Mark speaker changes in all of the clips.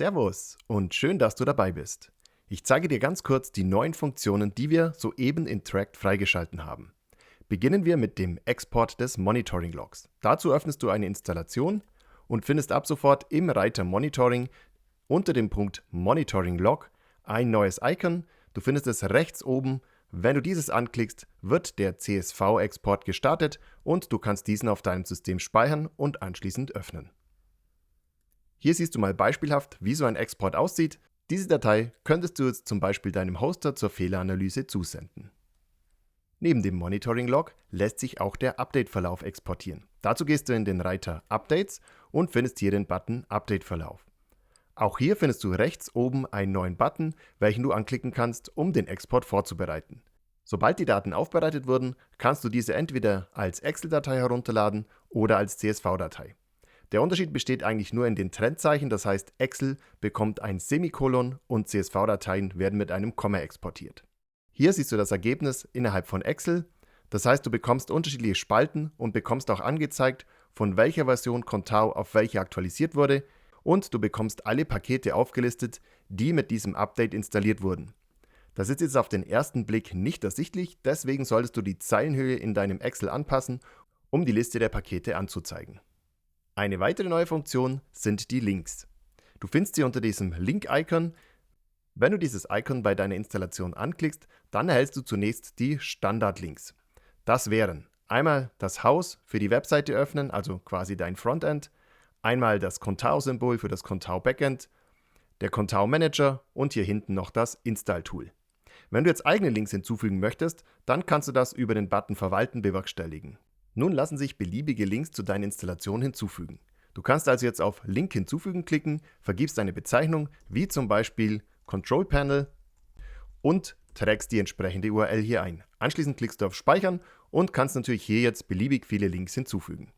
Speaker 1: Servus und schön, dass du dabei bist. Ich zeige dir ganz kurz die neuen Funktionen, die wir soeben in Tract freigeschalten haben. Beginnen wir mit dem Export des Monitoring Logs. Dazu öffnest du eine Installation und findest ab sofort im Reiter Monitoring unter dem Punkt Monitoring Log ein neues Icon. Du findest es rechts oben. Wenn du dieses anklickst, wird der CSV-Export gestartet und du kannst diesen auf deinem System speichern und anschließend öffnen. Hier siehst du mal beispielhaft, wie so ein Export aussieht. Diese Datei könntest du jetzt zum Beispiel deinem Hoster zur Fehleranalyse zusenden. Neben dem Monitoring-Log lässt sich auch der Update-Verlauf exportieren. Dazu gehst du in den Reiter Updates und findest hier den Button Update-Verlauf. Auch hier findest du rechts oben einen neuen Button, welchen du anklicken kannst, um den Export vorzubereiten. Sobald die Daten aufbereitet wurden, kannst du diese entweder als Excel-Datei herunterladen oder als CSV-Datei. Der Unterschied besteht eigentlich nur in den Trennzeichen, das heißt Excel bekommt ein Semikolon und CSV-Dateien werden mit einem Komma exportiert. Hier siehst du das Ergebnis innerhalb von Excel, das heißt du bekommst unterschiedliche Spalten und bekommst auch angezeigt, von welcher Version Contao auf welche aktualisiert wurde und du bekommst alle Pakete aufgelistet, die mit diesem Update installiert wurden. Das ist jetzt auf den ersten Blick nicht ersichtlich, deswegen solltest du die Zeilenhöhe in deinem Excel anpassen, um die Liste der Pakete anzuzeigen. Eine weitere neue Funktion sind die Links. Du findest sie unter diesem Link-Icon. Wenn du dieses Icon bei deiner Installation anklickst, dann erhältst du zunächst die Standardlinks. Das wären einmal das Haus für die Webseite öffnen, also quasi dein Frontend, einmal das Contao-Symbol für das Contao-Backend, der Contao-Manager und hier hinten noch das Install-Tool. Wenn du jetzt eigene Links hinzufügen möchtest, dann kannst du das über den Button Verwalten bewerkstelligen. Nun lassen sich beliebige Links zu deiner Installation hinzufügen. Du kannst also jetzt auf Link hinzufügen klicken, vergibst eine Bezeichnung wie zum Beispiel Control Panel und trägst die entsprechende URL hier ein. Anschließend klickst du auf Speichern und kannst natürlich hier jetzt beliebig viele Links hinzufügen.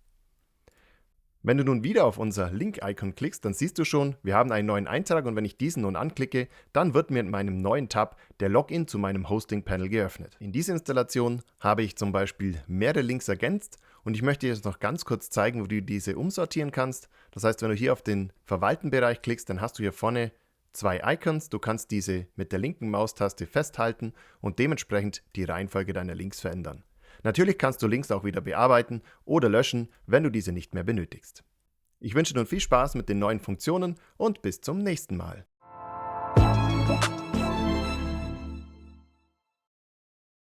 Speaker 1: Wenn du nun wieder auf unser Link-Icon klickst, dann siehst du schon, wir haben einen neuen Eintrag und wenn ich diesen nun anklicke, dann wird mir in meinem neuen Tab der Login zu meinem Hosting-Panel geöffnet. In dieser Installation habe ich zum Beispiel mehrere Links ergänzt und ich möchte dir jetzt noch ganz kurz zeigen, wo du diese umsortieren kannst. Das heißt, wenn du hier auf den Verwalten-Bereich klickst, dann hast du hier vorne zwei Icons. Du kannst diese mit der linken Maustaste festhalten und dementsprechend die Reihenfolge deiner Links verändern. Natürlich kannst du Links auch wieder bearbeiten oder löschen, wenn du diese nicht mehr benötigst. Ich wünsche nun viel Spaß mit den neuen Funktionen und bis zum nächsten Mal.